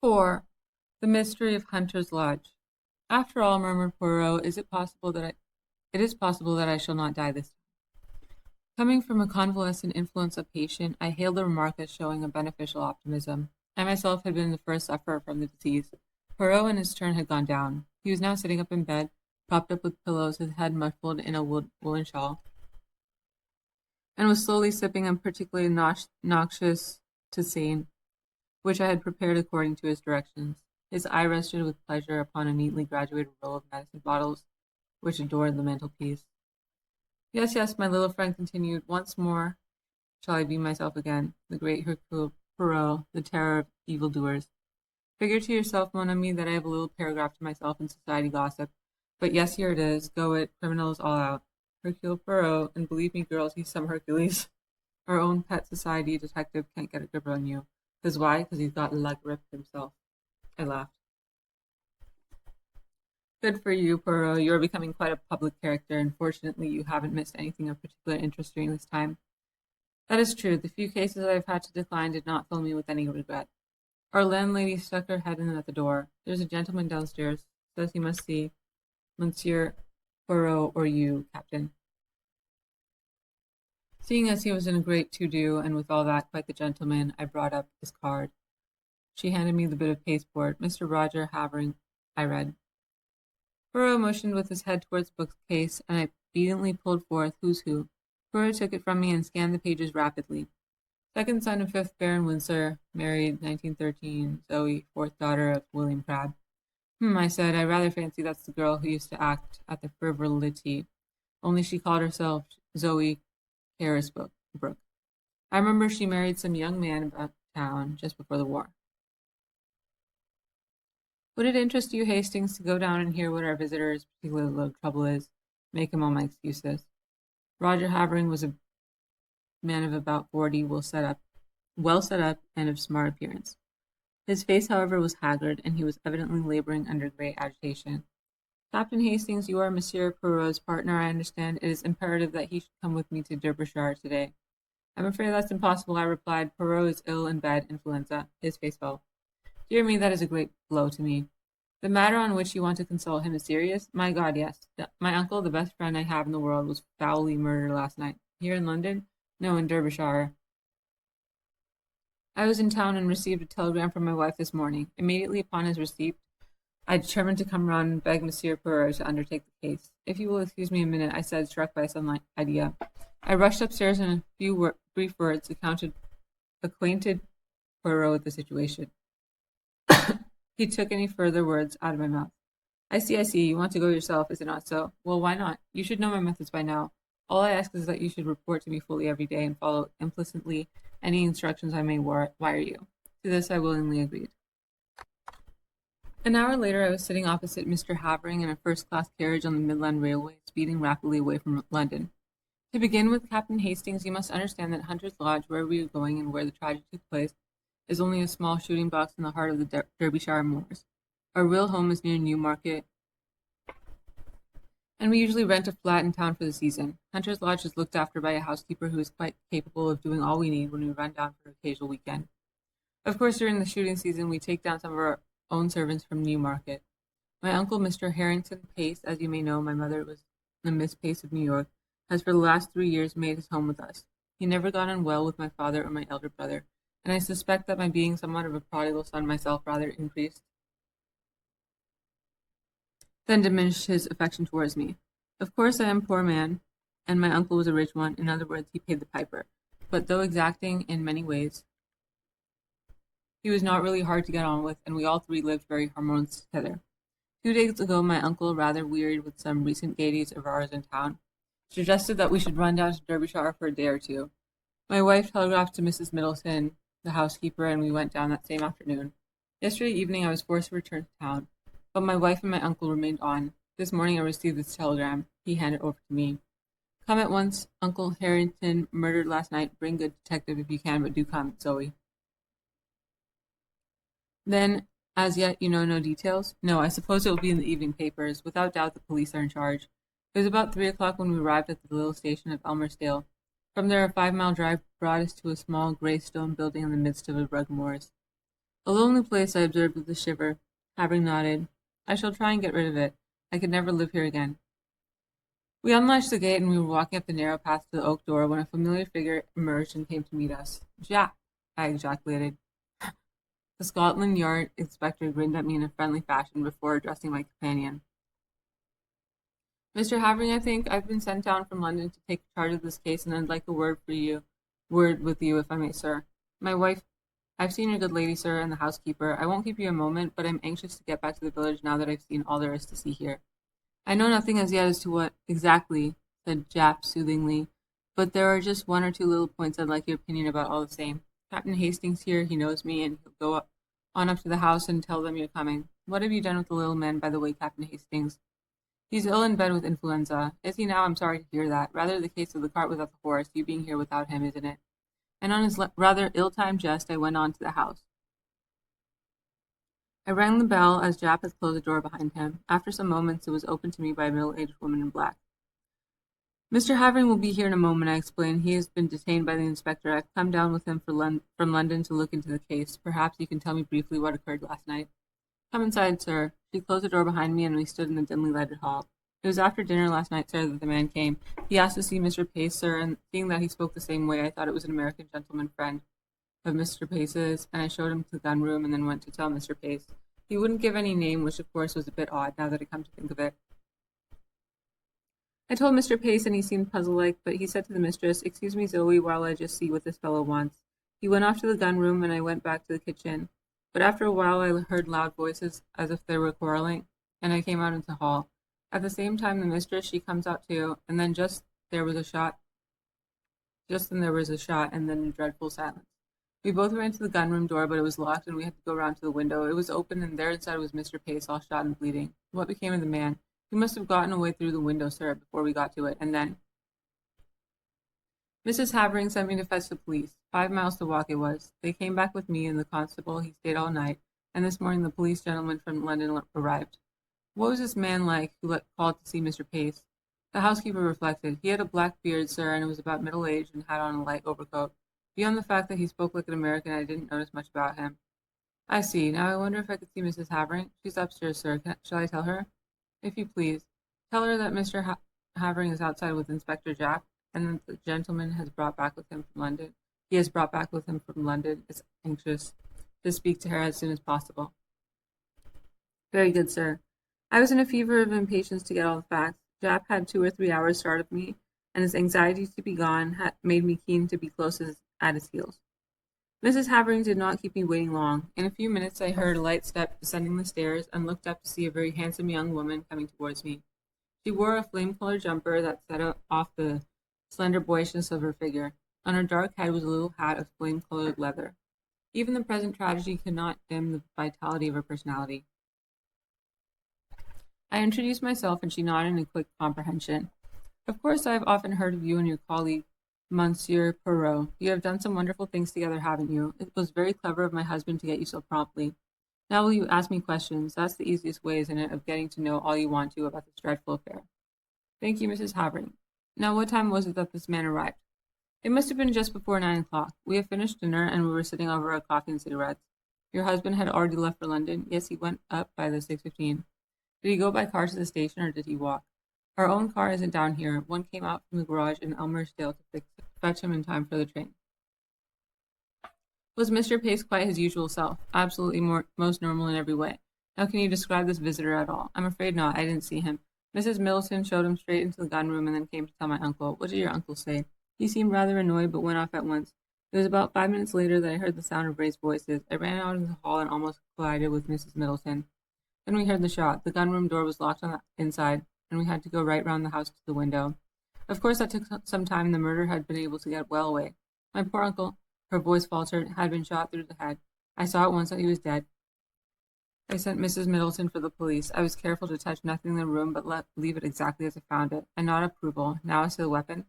4. The Mystery of Hunter's Lodge. After all, murmured Poirot, it is possible that I shall not die this time. Coming from a convalescent influenza patient, I hailed the remark as showing a beneficial optimism. I myself had been the first sufferer from the disease. Poirot in his turn had gone down. He was now sitting up in bed, propped up with pillows, his head muffled in a woolen shawl, and was slowly sipping a particularly noxious tisane, which I had prepared according to his directions. His eye rested with pleasure upon a neatly graduated row of medicine bottles which adorned the mantelpiece. Yes, yes, my little friend continued, once more shall I be myself again, the great Hercule Poirot, the terror of evildoers. Figure to yourself, mon ami, that I have a little paragraph to myself in society gossip. But yes, here it is. Go it, criminals all out. Hercule Poirot, and believe me, girls, he's some Hercules. Our own pet society detective can't get a grip on you. 'Cause why? 'Cause he's got la grip himself. I laughed. Good for you, Poirot. You are becoming quite a public character, and fortunately you haven't missed anything of particular interest during this time. That is true. The few cases I have had to decline did not fill me with any regret. Our landlady stuck her head in at the door. There's a gentleman downstairs. Says he must see Monsieur Poirot or you, Captain. Seeing as he was in a great to-do, and with all that quite the gentleman, I brought up his card. She handed me the bit of pasteboard. Mr. Roger Havering, I read. Poirot motioned with his head towards the bookcase, and I obediently pulled forth Who's Who. Poirot took it from me and scanned the pages rapidly. Second son of 5th Baron Windsor, married 1913, Zoe, 4th daughter of William Crabbe. I said, I rather fancy that's the girl who used to act at the Frivolity, only she called herself Zoe Carisbrooke. I remember she married some young man about town just before the war. Would it interest you, Hastings, to go down and hear what our visitor's particular little trouble is? Make him all my excuses. Roger Havering was a man of about 40, well set up, and of smart appearance. His face, however, was haggard, and he was evidently laboring under great agitation. Captain Hastings, you are Monsieur Poirot's partner, I understand. It is imperative that he should come with me to Derbyshire today. I'm afraid that's impossible, I replied. Poirot is ill in bed, influenza. His face fell. Dear me, that is a great blow to me. The matter on which you want to consult him is serious? My God, yes. My uncle, the best friend I have in the world, was foully murdered last night. Here in London? No, in Derbyshire. I was in town and received a telegram from my wife this morning. Immediately upon his receipt, I determined to come round and beg Monsieur Poirot to undertake the case. If you will excuse me a minute, I said, struck by some idea. I rushed upstairs and in a few brief words acquainted Poirot with the situation. He took any further words out of my mouth. I see. You want to go yourself, is it not so? Well, why not? You should know my methods by now. All I ask is that you should report to me fully every day and follow implicitly any instructions I may wire you. To this I willingly agreed. An hour later, I was sitting opposite Mr. Havering in a first-class carriage on the Midland Railway, speeding rapidly away from London. To begin with, Captain Hastings, you must understand that Hunter's Lodge, where we are going and where the tragedy took place, is only a small shooting box in the heart of the Derbyshire moors. Our real home is near Newmarket, and we usually rent a flat in town for the season. Hunter's Lodge is looked after by a housekeeper who is quite capable of doing all we need when we run down for an occasional weekend. Of course, during the shooting season, we take down some of our own servants from Newmarket. My uncle, Mr. Harrington Pace, as you may know, my mother was the Miss Pace of New York, has for the last 3 years made his home with us. He never got on well with my father or my elder brother, and I suspect that my being somewhat of a prodigal son myself rather increased than diminished his affection towards me. Of course I am a poor man, and my uncle was a rich one. In other words, he paid the piper. But though exacting in many ways, he was not really hard to get on with, and we all three lived very harmoniously together. 2 days ago, my uncle, rather wearied with some recent gaieties of ours in town, suggested that we should run down to Derbyshire for a day or two. My wife telegraphed to Mrs. Middleton, the housekeeper, and we went down that same afternoon. Yesterday evening I was forced to return to town, but my wife and my uncle remained on. This morning I received this telegram. He handed it over to me. Come at once. Uncle Harrington murdered last night. Bring good detective if you can, but do come, Zoe. Then, as yet, you know no details? No, I suppose it will be in the evening papers. Without doubt the police are in charge. It was about 3 o'clock when we arrived at the little station of Elmersdale. From there a 5-mile drive brought us to a small grey stone building in the midst of the rugged moors. A lonely place, I observed with a shiver. Having nodded. I shall try and get rid of it. I could never live here again. We unlatched the gate and we were walking up the narrow path to the oak door when a familiar figure emerged and came to meet us. Jack, I ejaculated. The Scotland Yard inspector grinned at me in a friendly fashion before addressing my companion. Mr. Havering, I think I've been sent down from London to take charge of this case, and I'd like a word with you, if I may, sir. My wife, I've seen your good lady, sir, and the housekeeper. I won't keep you a moment, but I'm anxious to get back to the village now that I've seen all there is to see here. I know nothing as yet as to what exactly, said Jap soothingly, but there are just one or two little points I'd like your opinion about all the same. Captain Hastings here, he knows me, and he'll go on up to the house and tell them you're coming. What have you done with the little man, by the way, Captain Hastings? He's ill in bed with influenza. Is he now? I'm sorry to hear that. Rather the case of the cart without the horse, you being here without him, isn't it? And on his rather ill-timed jest, I went on to the house. I rang the bell as Jap had closed the door behind him. After some moments, it was opened to me by a middle-aged woman in black. Mr. Havering will be here in a moment, I explained. He has been detained by the inspector. I've come down with him from London to look into the case. Perhaps you can tell me briefly what occurred last night. Come inside, sir. She closed the door behind me, and we stood in the dimly lighted hall. It was after dinner last night, sir, that the man came. He asked to see Mr. Pace, sir, and seeing that he spoke the same way, I thought it was an American gentleman friend of Mr. Pace's, and I showed him to the gun room and then went to tell Mr. Pace. He wouldn't give any name, which of course was a bit odd, now that I come to think of it. I told Mr. Pace, and he seemed puzzled-like, but he said to the mistress, "Excuse me, Zoe, while I just see what this fellow wants." He went off to the gun room, and I went back to the kitchen. But after a while I heard loud voices, as if they were quarreling, and I came out into the hall. At the same time, the mistress, she comes out too, and then just then there was a shot, and then a dreadful silence. We both ran to the gun room door, but it was locked, and we had to go round to the window. It was open, and there inside was Mr. Pace, all shot and bleeding. What became of the man? He must have gotten away through the window, sir, before we got to it, and then Mrs. Havering sent me to fetch the police. 5 miles to walk it was. They came back with me and the constable. He stayed all night, and this morning the police gentleman from London arrived. What was this man like who called to see Mr. Pace? The housekeeper reflected. He had a black beard, sir, and was about middle age and had on a light overcoat. Beyond the fact that he spoke like an American, I didn't notice much about him. I see. Now I wonder if I could see Mrs. Havering. She's upstairs, sir. Shall I tell her? If you please. Tell her that Mr. Havering is outside with Inspector Jack, and that the gentleman has brought back with him from London. He has brought back with him from London, is anxious to speak to her as soon as possible. Very good, sir. I was in a fever of impatience to get all the facts. Jap had 2 or 3 hours start of me, and his anxiety to be gone had made me keen to be close at his heels. Mrs. Havering did not keep me waiting long. In a few minutes I heard a light step descending the stairs and looked up to see a very handsome young woman coming towards me. She wore a flame-colored jumper that set off the slender boyishness of her figure. On her dark head was a little hat of flame-colored leather. Even the present tragedy could not dim the vitality of her personality. I introduced myself, and she nodded in quick comprehension. Of course, I have often heard of you and your colleague, Monsieur Poirot. You have done some wonderful things together, haven't you? It was very clever of my husband to get you so promptly. Now will you ask me questions? That's the easiest way, isn't it, of getting to know all you want to about this dreadful affair. Thank you, Mrs. Havering. Now, what time was it that this man arrived? It must have been just before 9 o'clock. We had finished dinner, and we were sitting over our coffee and cigarettes. Your husband had already left for London? Yes, he went up by the 6:15. Did he go by car to the station, or did he walk? Our own car isn't down here. One came out from the garage in Elmersdale to fetch him in time for the train. Was Mr. Pace quite his usual self? Absolutely most normal in every way. Now can you describe this visitor at all? I'm afraid not. I didn't see him. Mrs. Middleton showed him straight into the gun room and then came to tell my uncle. What did your uncle say? He seemed rather annoyed, but went off at once. It was about 5 minutes later that I heard the sound of raised voices. I ran out into the hall and almost collided with Mrs. Middleton. Then we heard the shot. The gun room door was locked on the inside, and we had to go right round the house to the window. Of course, that took some time. The murderer had been able to get well away. My poor uncle, her voice faltered, had been shot through the head. I saw at once that he was dead. I sent Mrs. Middleton for the police. I was careful to touch nothing in the room, but leave it exactly as I found it. I nod approval. Now as to the weapon.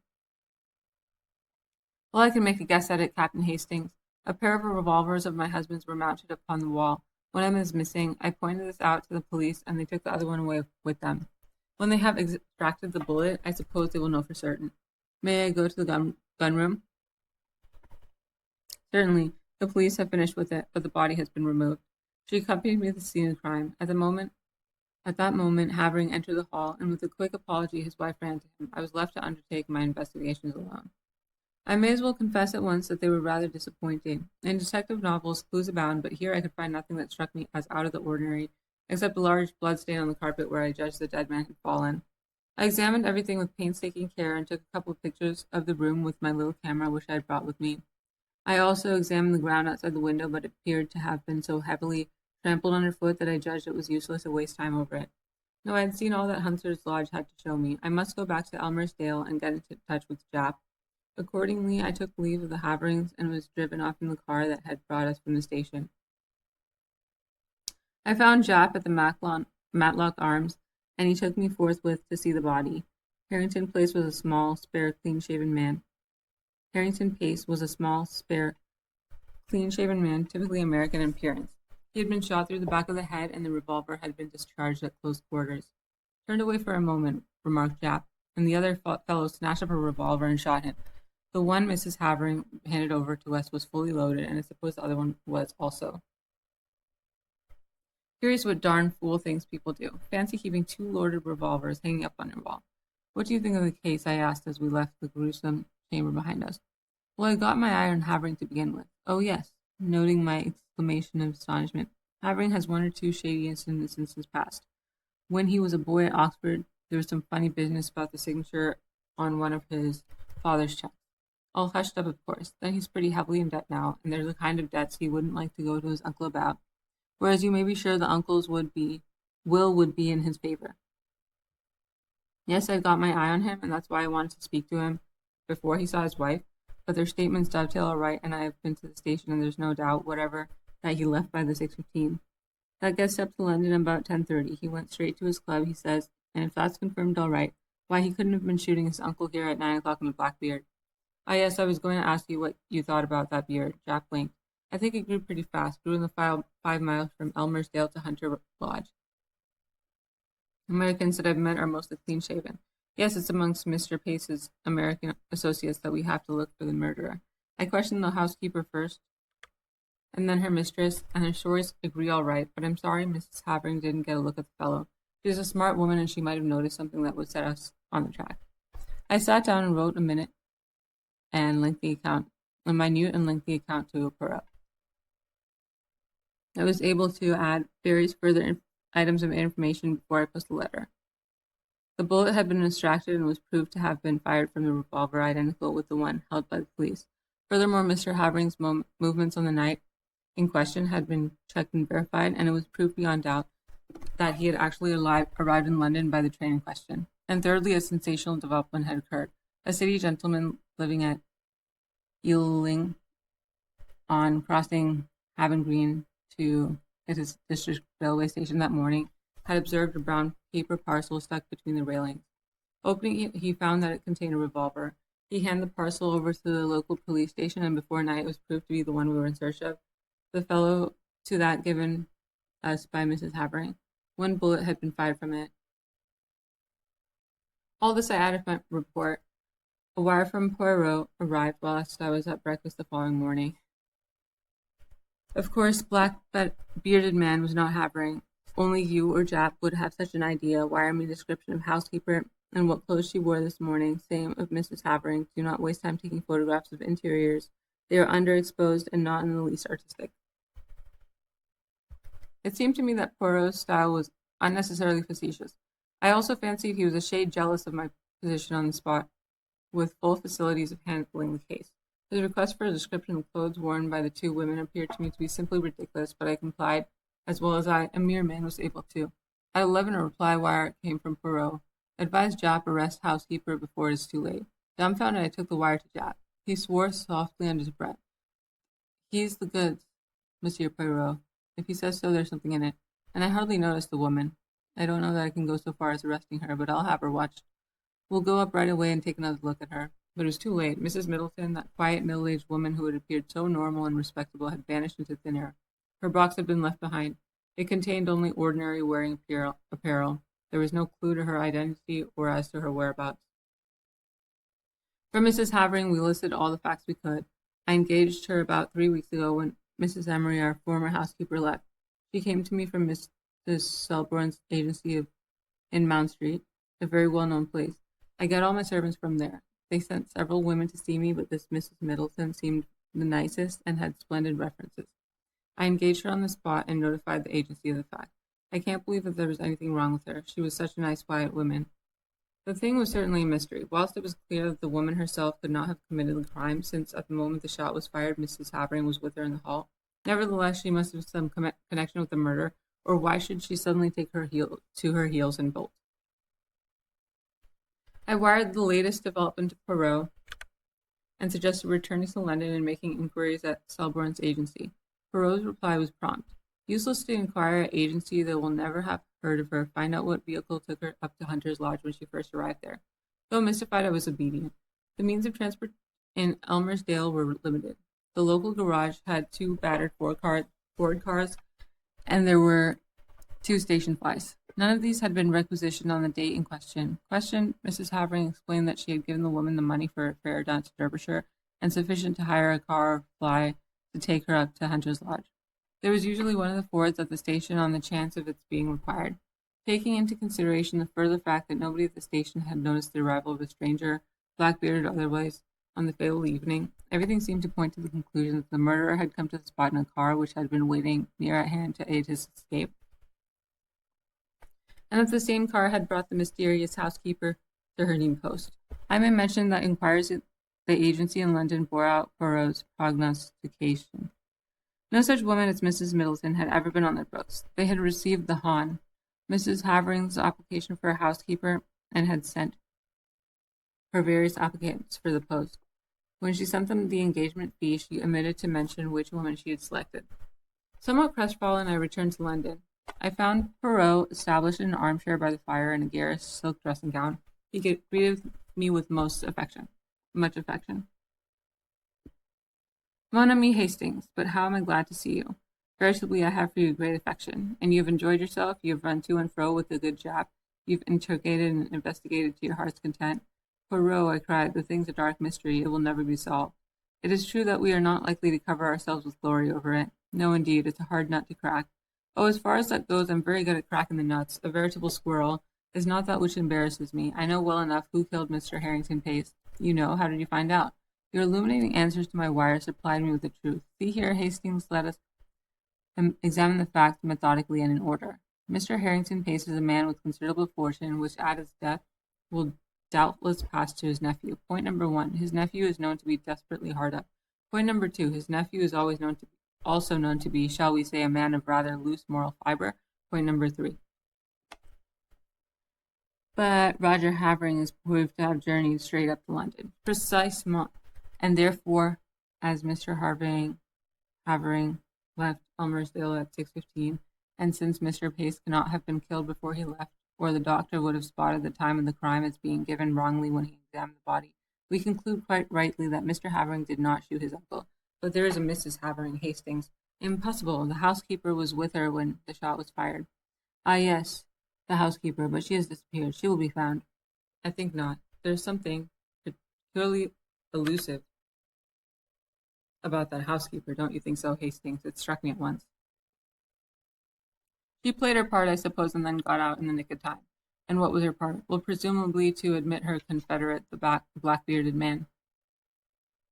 Well, I can make a guess at it, Captain Hastings. A pair of revolvers of my husband's were mounted upon the wall. One of them is missing. I pointed this out to the police, and they took the other one away with them. When they have extracted the bullet, I suppose they will know for certain. May I go to the gun room? Certainly. The police have finished with it, but the body has been removed. She accompanied me to the scene of the crime. At that moment, Havering entered the hall, and with a quick apology, his wife ran to him. I was left to undertake my investigations alone. I may as well confess at once that they were rather disappointing. In detective novels, clues abound, but here I could find nothing that struck me as out of the ordinary, except a large blood stain on the carpet where I judged the dead man had fallen. I examined everything with painstaking care and took a couple of pictures of the room with my little camera, which I had brought with me. I also examined the ground outside the window, but it appeared to have been so heavily trampled underfoot that I judged it was useless to waste time over it. No, I had seen all that Hunter's Lodge had to show me. I must go back to Elmersdale and get into touch with Jap. Accordingly, I took leave of the Haverings and was driven off in the car that had brought us from the station. I found Jap at the Matlock Arms, and he took me forthwith to see the body. Harrington Pace was a small, spare, clean-shaven man. Typically American in appearance. He had been shot through the back of the head, and the revolver had been discharged at close quarters. "Turned away for a moment," remarked Jap, and the other fellow snatched up a revolver and shot him. The one Mrs. Havering handed over to us was fully loaded, and I suppose the other one was also. Curious what darn fool things people do. Fancy keeping two loaded revolvers hanging up on your wall. "What do you think of the case?" I asked as we left the gruesome chamber behind us. "Well, I got my eye on Havering to begin with." "Oh, yes," noting my exclamation of astonishment. "Havering has one or two shady incidents in his past. When he was a boy at Oxford, there was some funny business about the signature on one of his father's checks. All hushed up, of course. Then he's pretty heavily in debt now, and there's a kind of debts he wouldn't like to go to his uncle about. Whereas you may be sure the uncle's will would be in his favor. Yes, I've got my eye on him, and that's why I wanted to speak to him before he saw his wife. But their statements dovetail all right, and I have been to the station, and there's no doubt whatever that he left by the 6:15. That gets up to London about 10:30. He went straight to his club, he says, and if that's confirmed all right, why he couldn't have been shooting his uncle here at 9 o'clock in the Blackbeard. Ah, yes, I was going to ask you what you thought about that beard." Jack blinked. "I think it grew pretty fast. Grew in the 5 miles from Elmersdale to Hunter Lodge. Americans that I've met are mostly clean-shaven. Yes, it's amongst Mr. Pace's American associates that we have to look for the murderer. I questioned the housekeeper first, and then her mistress, and her stories agree all right, but I'm sorry Mrs. Havering didn't get a look at the fellow. She's a smart woman, and she might have noticed something that would set us on the track." I sat down and wrote a minute and a minute and lengthy account to a poirot. I was able to add various further items of information before I posted the letter. The bullet had been extracted and was proved to have been fired from the revolver identical with the one held by the police. Furthermore, Mr. Havering's movements on the night in question had been checked and verified, and it was proved beyond doubt that he had actually arrived in London by the train in question. And thirdly, a sensational development had occurred. A city gentleman living at Ealing, on crossing Havant Green to his district railway station that morning, had observed a brown paper parcel stuck between the railings. Opening it, he found that it contained a revolver. He handed the parcel over to the local police station, and before night it was proved to be the one we were in search of, the fellow to that given us by Mrs. Havering. One bullet had been fired from it. All this I added to my report. A wire from Poirot arrived whilst I was at breakfast the following morning. Of course, that bearded man was not Havering. Only you or Jap would have such an idea. Wire me a description of housekeeper and what clothes she wore this morning. Same of Mrs. Havering. Do not waste time taking photographs of interiors. They are underexposed and not in the least artistic. It seemed to me that Poirot's style was unnecessarily facetious. I also fancied he was a shade jealous of my position on the spot, with full facilities of handling the case. His request for a description of clothes worn by the two women appeared to me to be simply ridiculous, but I complied as well as a mere man, was able to. At 11, a reply wire came from Poirot. Advise Jap arrest housekeeper before it is too late. Dumbfounded, I took the wire to Jap. He swore softly under his breath. He's the goods, Monsieur Poirot. If he says so, there's something in it. And I hardly noticed the woman. I don't know that I can go so far as arresting her, but I'll have her watched. We'll go up right away and take another look at her. But it was too late. Mrs. Middleton, that quiet middle-aged woman who had appeared so normal and respectable, had vanished into thin air. Her box had been left behind. It contained only ordinary wearing apparel. There was no clue to her identity or as to her whereabouts. From Mrs. Havering, we listed all the facts we could. I engaged her about 3 weeks ago when Mrs. Emery, our former housekeeper, left. She came to me from Mrs. Selborne's agency in Mount Street, a very well-known place. I get all my servants from there. They sent several women to see me, but this Mrs. Middleton seemed the nicest and had splendid references. I engaged her on the spot and notified the agency of the fact. I can't believe that there was anything wrong with her. She was such a nice, quiet woman. The thing was certainly a mystery. Whilst it was clear that the woman herself could not have committed the crime, since at the moment the shot was fired, Mrs. Havering was with her in the hall. Nevertheless, she must have some connection with the murder, or why should she suddenly take her heels and bolt? I wired the latest development to Poirot and suggested returning to London and making inquiries at Selborne's agency. Poirot's reply was prompt. Useless to inquire at agency that will never have heard of her. Find out what vehicle took her up to Hunter's Lodge when she first arrived there. Though mystified, I was obedient. The means of transport in Elmersdale were limited. The local garage had 2 battered Ford cars, and there were 2 station flies. None of these had been requisitioned on the date in question. Questioned, Mrs. Havering explained that she had given the woman the money for a fare down to Derbyshire, and sufficient to hire a car or fly to take her up to Hunter's Lodge. There was usually one of the Fords at the station on the chance of its being required. Taking into consideration the further fact that nobody at the station had noticed the arrival of a stranger, black-bearded or otherwise, on the fatal evening, everything seemed to point to the conclusion that the murderer had come to the spot in a car which had been waiting near at hand to aid his escape, and that the same car had brought the mysterious housekeeper to her new post. I may mention that inquiries at the agency in London bore out Poirot's prognostication. No such woman as Mrs. Middleton had ever been on their books. They had received the Hahn, Mrs. Havering's application for a housekeeper, and had sent her various applicants for the post. When she sent them the engagement fee, she omitted to mention which woman she had selected. Somewhat crestfallen, I returned to London. I found Poirot established in an armchair by the fire in a garish silk dressing gown. He greeted me with much affection. Mon ami Hastings, but how am I glad to see you. Veritably, I have for you great affection, and you have enjoyed yourself, you have run to and fro with the good Jap, you've interrogated and investigated to your heart's content. Poirot, I cried, the thing's a dark mystery, it will never be solved. It is true that we are not likely to cover ourselves with glory over it. No, indeed, it's a hard nut to crack. Oh, as far as that goes, I'm very good at cracking the nuts. A veritable squirrel is not that which embarrasses me. I know well enough who killed Mr. Harrington Pace. You know, how did you find out? Your illuminating answers to my wire supplied me with the truth. See here, Hastings, let us examine the facts methodically and in order. Mr. Harrington Pace is a man with considerable fortune, which at his death will doubtless pass to his nephew. Point number 1, his nephew is known to be desperately hard up. Point number 2, his nephew is also known to be, shall we say, a man of rather loose moral fiber. Point number 3. But Roger Havering is proved to have journeyed straight up to London. Precisement. And therefore, as Mr. Havering left Elmersdale at 6:15, and since Mr. Pace cannot have been killed before he left, or the doctor would have spotted the time of the crime as being given wrongly when he examined the body, we conclude quite rightly that Mr. Havering did not shoot his uncle. But there is a Mrs. Havering Hastings. Impossible. The housekeeper was with her when the shot was fired. Ah, yes, the housekeeper, but she has disappeared. She will be found. I think not. There's something peculiarly elusive about that housekeeper, don't you think so, Hastings? It struck me at once. She played her part, I suppose, and then got out in the nick of time. And what was her part? Well, presumably to admit her confederate, the black-bearded man.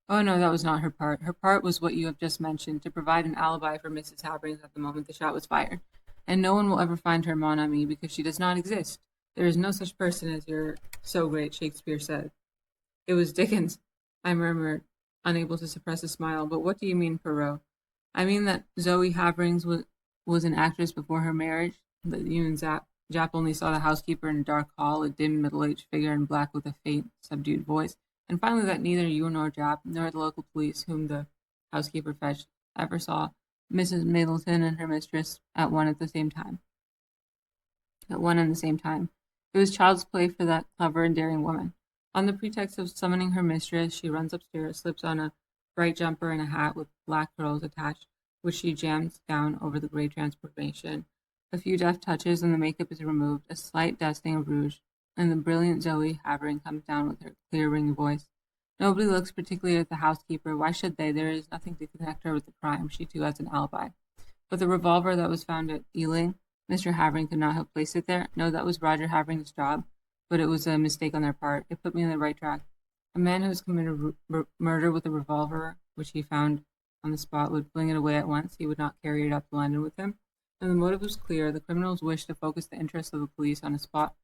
Oh, no, that was not her part. Her part was what you have just mentioned, to provide an alibi for Mrs. Havering at the moment the shot was fired. And no one will ever find her, mon ami, because she does not exist. There is no such person as your so great Shakespeare said. It was Dickens, I murmured, unable to suppress a smile. But what do you mean, Poirot? I mean that Zoe Havering was an actress before her marriage, that you and Jap only saw the housekeeper in a dark hall, a dim middle-aged figure in black with a faint, subdued voice, and finally that neither you nor Jap, nor the local police whom the housekeeper fetched, ever saw Mrs. Middleton and her mistress at one and the same time. It was child's play for that clever and daring woman. On the pretext of summoning her mistress, she runs upstairs, slips on a bright jumper and a hat with black curls attached, which she jams down over the gray transformation. A few deft touches and the makeup is removed, a slight dusting of rouge, and the brilliant Zoe Havering comes down with her clear ringing voice. Nobody looks particularly at the housekeeper. Why should they? There is nothing to connect her with the crime. She too has an alibi. But the revolver that was found at Ealing, Mr. Havering could not have placed it there. No, that was Roger Havering's job, but it was a mistake on their part. It put me on the right track. A man who has committed murder with a revolver, which he found on the spot, would fling it away at once. He would not carry it up to London with him. And the motive was clear. The criminals wished to focus the interest of the police on a spot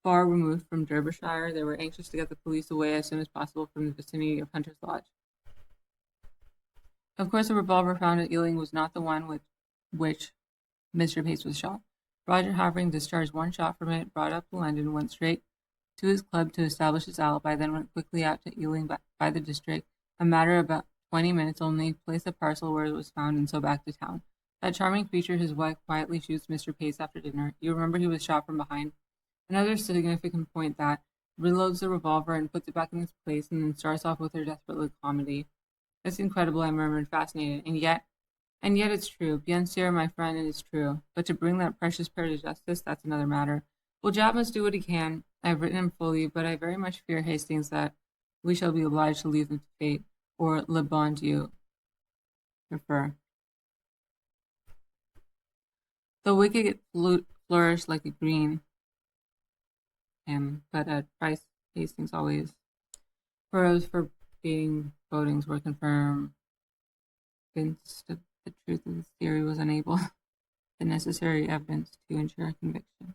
far removed from Derbyshire. They were anxious to get the police away as soon as possible from the vicinity of Hunter's Lodge. Of course, the revolver found at Ealing was not the one with which Mr. Pace was shot. Roger Havering discharged one shot from it, brought up to London, went straight to his club to establish his alibi, then went quickly out to Ealing by the district, a matter of about 20 minutes only, placed the parcel where it was found, and so back to town. That charming creature, his wife, quietly shoots Mr. Pace after dinner. You remember he was shot from behind. Another significant point that reloads the revolver and puts it back in its place and then starts off with her desperate little comedy. It's incredible, I murmured, fascinated. And yet it's true. Bien sûr, my friend, it is true. But to bring that precious pair to justice, that's another matter. Well, Japp must do what he can. I have written him fully, but I very much fear, Hastings, that we shall be obliged to leave them to fate, or le bon Dieu prefer. The wicked flourished like a green, but at Price Hastings always. Poirot's foreboding bodings were confirmed. Convinced of the truth of this theory, was unable the necessary evidence to ensure conviction.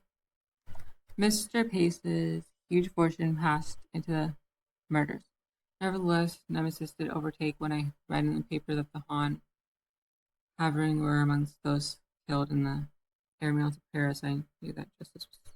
Mr. Pace's huge fortune passed into the murders. Nevertheless, Nemesis did overtake when I read in the paper that the Havering were amongst those killed in the airmail to Paris. I knew that justice was